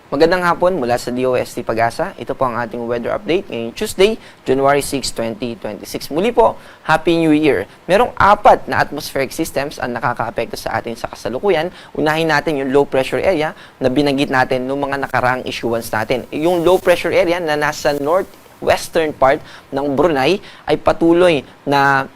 Magandang hapon mula sa DOST Pag-asa. Ito po ang ating weather update ngayong Tuesday, January 6, 2026. Muli po, Happy New Year! Merong 4 na atmospheric systems ang nakakaapekto sa atin sa kasalukuyan. Unahin natin yung low pressure area na binanggit natin noong mga nakaraang issuance natin. Yung low pressure area na nasa northwestern part ng Brunei ay patuloy na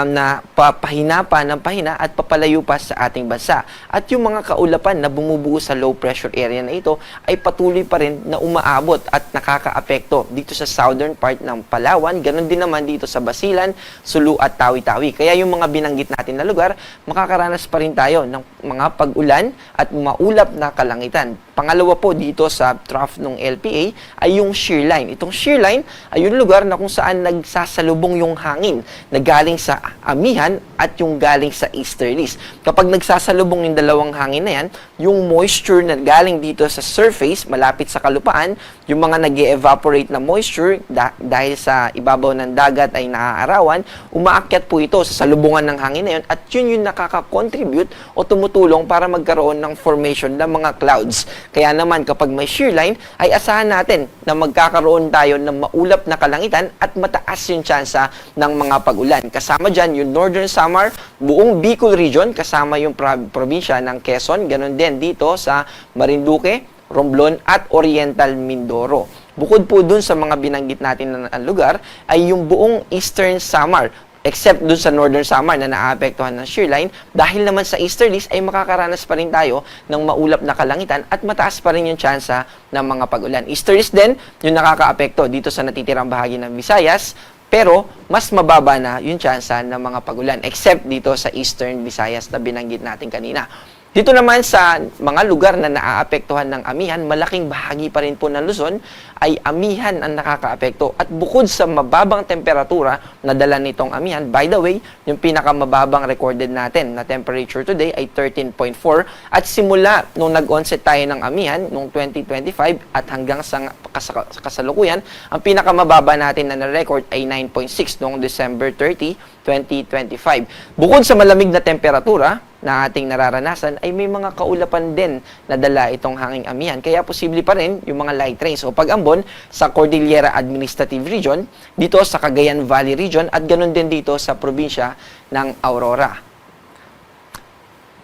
na pahina pa ng pahina at papalayo pa sa ating bansa. At yung mga kaulapan na bumubuo sa low pressure area na ito ay patuloy pa rin na umaabot at nakakaapekto dito sa southern part ng Palawan, ganun din naman dito sa Basilan, Sulu at Tawi-Tawi. Kaya yung mga binanggit natin na lugar, makakaranas pa rin tayo ng mga pag-ulan at maulap na kalangitan. Pangalawa po dito sa trough ng LPA ay yung shear line. Itong shear line ay yung lugar na kung saan nagsasalubong yung hangin na galing sa amihan at yung galing sa easterlies. Kapag nagsasalubong yung dalawang hangin na yan, yung moisture na galing dito sa surface, malapit sa kalupaan, yung mga nag-evaporate na moisture dahil sa ibabaw ng dagat ay naaarawan, umaakyat po ito sa salubungan ng hangin na yun at yun yung nakaka-contribute o tumutulong para magkaroon ng formation ng mga clouds. Kaya naman kapag may shear line, ay asahan natin na magkakaroon tayo ng maulap na kalangitan at mataas yung tsansa ng mga pag-ulan. Kasama dyan yung Northern Samar, buong Bicol region, kasama yung probinsya ng Quezon, ganun din dito sa Marinduque, Romblon at Oriental Mindoro. Bukod po dun sa mga binanggit natin na lugar, ay yung buong Eastern Samar, except dun sa Northern Samar na naapektuhan ng shear line, dahil naman sa easterlies ay makakaranas pa rin tayo ng maulap na kalangitan at mataas pa rin yung tsansa ng mga pag-ulan. Easterlies din yung nakakaapekto dito sa natitirang bahagi ng Visayas, pero mas mababa na yung tsansa ng mga pag-ulan, except dito sa Eastern Visayas na binanggit natin kanina. Dito naman sa mga lugar na naaapektuhan ng amihan, malaking bahagi pa rin po ng Luzon ay amihan ang nakakaapekto. At bukod sa mababang temperatura na dala nitong amihan, by the way, yung pinakamababang recorded natin na temperature today ay 13.4. At simula nung nag-onset tayo ng amihan, nung 2025 at hanggang sa kasalukuyan, ang pinakamababa natin na na-record ay 9.6 noong December 30, 2025. Bukod sa malamig na temperatura na ating nararanasan, ay may mga kaulapan din na dala itong hanging amihan. Kaya posible pa rin yung mga light rains o pag-ambon sa Cordillera Administrative Region, dito sa Cagayan Valley Region, at ganun din dito sa probinsya ng Aurora.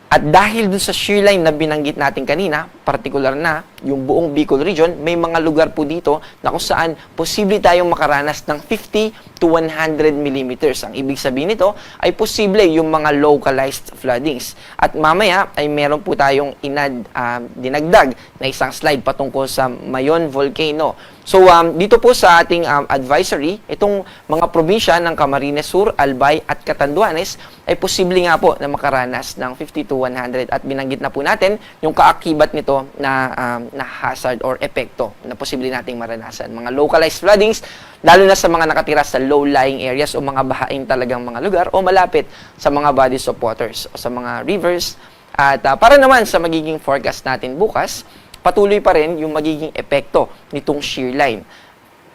At dahil dun sa shear line na binanggit natin kanina, particular na yung buong Bicol region, may mga lugar po dito na kung saan posible tayong makaranas ng 50 to 100 millimeters. Ang ibig sabihin nito ay posible yung mga localized floodings. At mamaya ay meron po tayong dinagdag na isang slide patungkol sa Mayon Volcano. So, dito po sa ating advisory, itong mga probinsya ng Camarines Sur, Albay at Catanduanes ay posible nga po na makaranas ng 50 to 100 at binanggit na po natin yung kaakibat nito na hazard or epekto na posible nating maranasan. Mga localized floodings, lalo na sa mga nakatira sa low-lying areas o mga bahain talagang mga lugar o malapit sa mga bodies of waters o sa mga rivers. At para naman sa magiging forecast natin bukas, patuloy pa rin yung magiging epekto nitong shear line.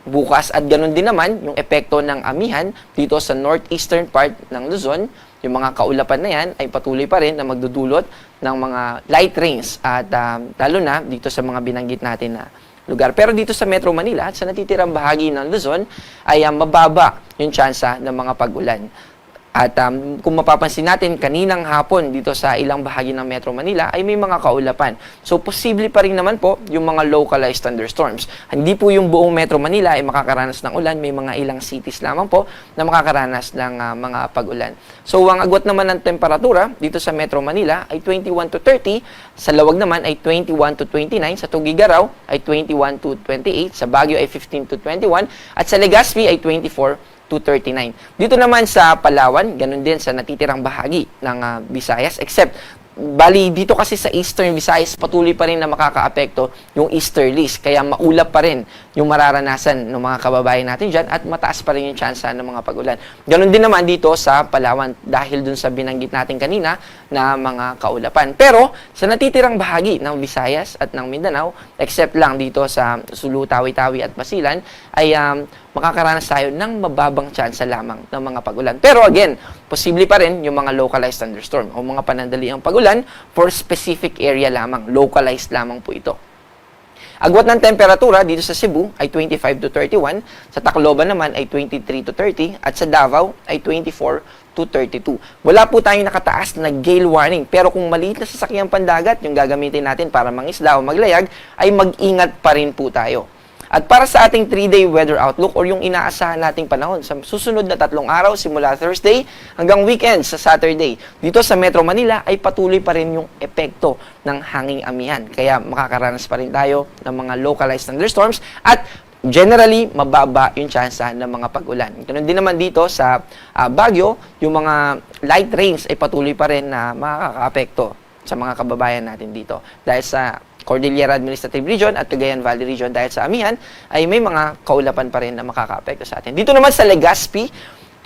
Bukas at ganun din naman yung epekto ng amihan dito sa northeastern part ng Luzon. Yung mga kaulapan na yan ay patuloy pa rin na magdudulot ng mga light rains at lalo na dito sa mga binanggit natin na lugar. Pero dito sa Metro Manila at sa natitirang bahagi ng Luzon ay mababa yung tsansa ng mga pag-ulan. At kung mapapansin natin, kaninang hapon dito sa ilang bahagi ng Metro Manila ay may mga kaulapan. So, posible pa rin naman po yung mga localized thunderstorms. Hindi po yung buong Metro Manila ay makakaranas ng ulan. May mga ilang cities lamang po na makakaranas ng mga pag-ulan. So, ang agwat naman ng temperatura dito sa Metro Manila ay 21 to 30. Sa Lawag naman ay 21 to 29. Sa Tugigaraw ay 21 to 28. Sa Baguio ay 15 to 21. At sa Legazpi ay 24 to 39. Dito naman sa Palawan, ganun din sa natitirang bahagi ng Visayas, except bali dito kasi sa Eastern Visayas patuloy pa rin na makakaapekto yung easterlies, kaya maulap pa rin yung mararanasan ng mga kababayan natin dyan at mataas pa rin yung tsansa ng mga pag-ulan. Ganun din naman dito sa Palawan dahil dun sa binanggit natin kanina na mga kaulapan. Pero sa natitirang bahagi ng Visayas at ng Mindanao, except lang dito sa Sulu, Tawi-Tawi at Basilan, ay makakaranas tayo ng mababang tsansa lamang ng mga pag-ulan. Pero again, posible pa rin yung mga localized thunderstorm o mga panandaliang pag-ulan for specific area lamang. Localized lamang po ito. Agwat ng temperatura dito sa Cebu ay 25 to 31, sa Tacloban naman ay 23 to 30, at sa Davao ay 24 to 32. Wala po tayong nakataas na gale warning, pero kung maliit na sasakyang pandagat yung gagamitin natin para mangisda o maglayag, ay mag-ingat pa rin po tayo. At para sa ating 3-day weather outlook or yung inaasahan nating panahon sa susunod na 3 araw simula Thursday hanggang weekend sa Saturday, dito sa Metro Manila ay patuloy pa rin yung epekto ng hanging amihan. Kaya makakaranas pa rin tayo ng mga localized thunderstorms at generally mababa yung tsansa ng mga pag-ulan. Ganun din naman dito sa Baguio, yung mga light rains ay patuloy pa rin na makakaapekto sa mga kababayan natin dito. Dahil sa Cordillera Administrative Region at Cagayan Valley Region, dahil sa amihan, ay may mga kaulapan pa rin na makakaapekto sa atin. Dito naman sa Legazpi,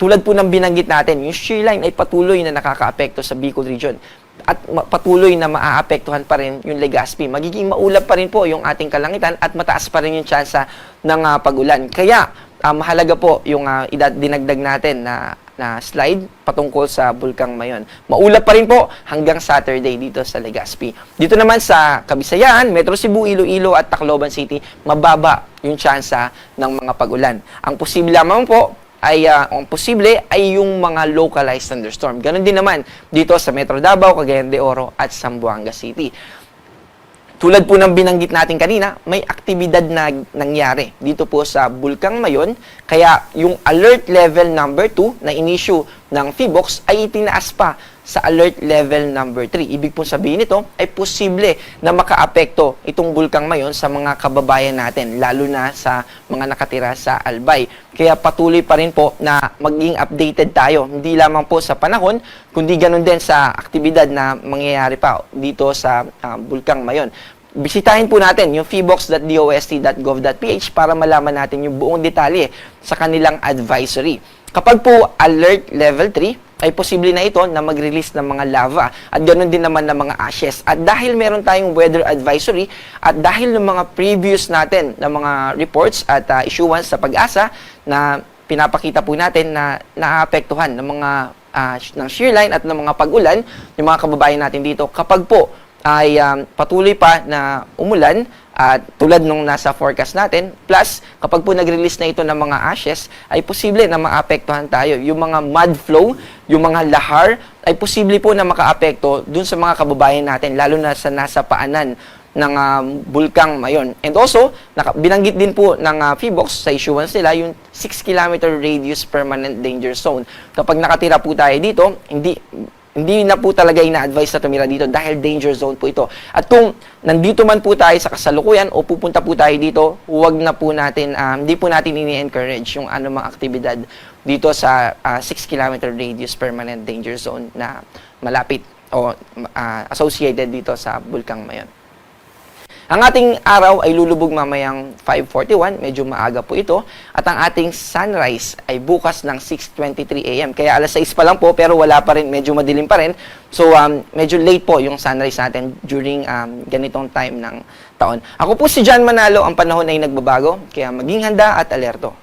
tulad po ng binanggit natin, yung shear line ay patuloy na nakakaapekto sa Bicol Region at patuloy na maaapektuhan pa rin yung Legazpi. Magiging maulap pa rin po yung ating kalangitan at mataas pa rin yung tsansa ng pag-ulan. Kaya, mahalaga po yung dinagdag natin na slide patungkol sa Bulkang Mayon. Maulap pa rin po hanggang Saturday dito sa Legazpi. Dito naman sa Kabisayaan, Metro Cebu, Iloilo at Tacloban City, mababa yung tsansa ng mga pag-ulan. Ang posible lamang po ang posible ay yung mga localized thunderstorm. Ganon din naman dito sa Metro Davao, Cagayan de Oro at Zamboanga City. Tulad po ng binanggit natin kanina, may aktibidad na nangyari dito po sa Bulkang Mayon, kaya yung alert level number 2 na in-issue ng PHIVOLCS ay itinaas pa sa alert level number 3. Ibig po sabihin nito ay posible na makaapekto itong Bulkang Mayon sa mga kababayan natin, lalo na sa mga nakatira sa Albay. Kaya patuloy pa rin po na maging updated tayo, hindi lamang po sa panahon, kundi ganun din sa aktibidad na mangyayari pa dito sa Bulkang Mayon. Bisitahin po natin yung pbox.dost.gov.ph para malaman natin yung buong detalye sa kanilang advisory. Kapag po alert level 3, ay posible na ito na mag-release ng mga lava at ganoon din naman ng mga ashes. At dahil meron tayong weather advisory at dahil ng mga previous natin na mga reports at issuance sa Pag-asa na pinapakita po natin na naapektuhan ng mga ng shear line at ng mga pag-ulan, yung mga kababayan natin dito, kapag po ay patuloy pa na umulan at tulad nung nasa forecast natin, plus kapag po nag-release na ito ng mga ashes, ay posible na maapektuhan tayo. Yung mga mud flow, yung mga lahar, ay posible po na makaapekto dun sa mga kababayan natin, lalo na sa nasa paanan ng Bulkang Mayon. And also, binanggit din po ng PHIVOLCS sa issuance nila yung 6-kilometer radius permanent danger zone. Kapag nakatira po tayo dito, hindi na po talaga ina-advise na tumira dito dahil danger zone po ito. At kung nandito man po tayo sa kasalukuyan o pupunta po tayo dito, huwag na po natin, hindi po natin ini-encourage yung anumang aktibidad dito sa 6-kilometer radius permanent danger zone na malapit o associated dito sa Bulkang Mayon. Ang ating araw ay lulubog mamayang 5:41, medyo maaga po ito. At ang ating sunrise ay bukas ng 6:23 AM. Kaya alas 6 pa lang po, pero wala pa rin, medyo madilim pa rin. So, medyo late po yung sunrise natin during ganitong time ng taon. Ako po si John Manalo, ang panahon ay nagbabago, kaya maging handa at alerto.